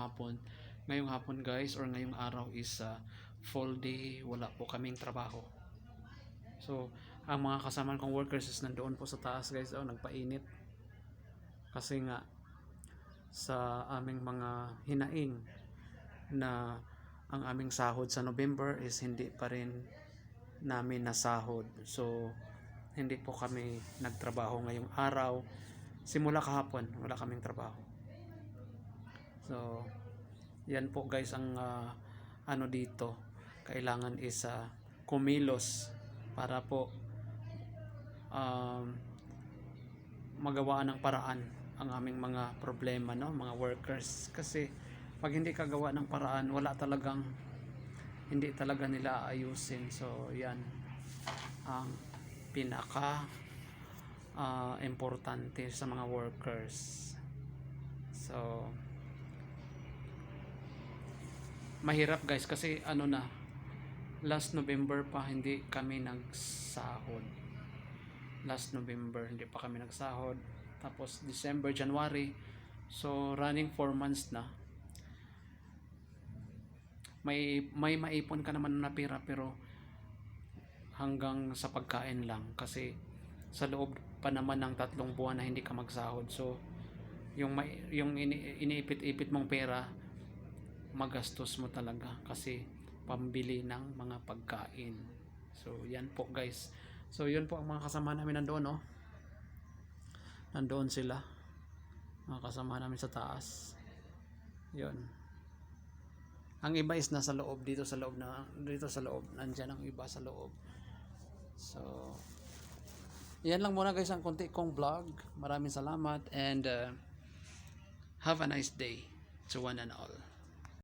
hapon. Ngayong hapon guys, or ngayong araw is full day, wala po kaming trabaho. So ang mga kasama kong workers is nandoon po sa taas guys, nagpainit. Kasi nga sa aming mga hinaing na ang aming sahod sa November is hindi pa rin namin nasahod. So hindi po kami nagtrabaho ngayong araw. Simula kahapon wala kaming trabaho. So yan po guys ang ano dito, kailangan is kumilos para po magawa ng paraan ang aming mga problema, no, mga workers. Kasi pag hindi kagawa ng paraan, hindi talaga nila aayusin. So yan ang pinaka importante sa mga workers. So mahirap guys kasi last November pa hindi kami nagsahod. Last November hindi pa kami nagsahod. Tapos December, January, so running 4 months na. May maipon ka naman na pera, pero hanggang sa pagkain lang, kasi sa loob pa naman ng 3 buwan na hindi ka magsahod. So yung iniipit-ipit mong pera, magastos mo talaga kasi pambili ng mga pagkain. So yan po guys. So yun po ang mga kasama namin nandoon, no. Nandoon sila, mga kasama namin sa taas. Yun. Ang iba is nasa loob, dito sa loob, nandiyan ang iba sa loob. So yan lang muna guys ang konti kong vlog. Maraming salamat and have a nice day to one and all.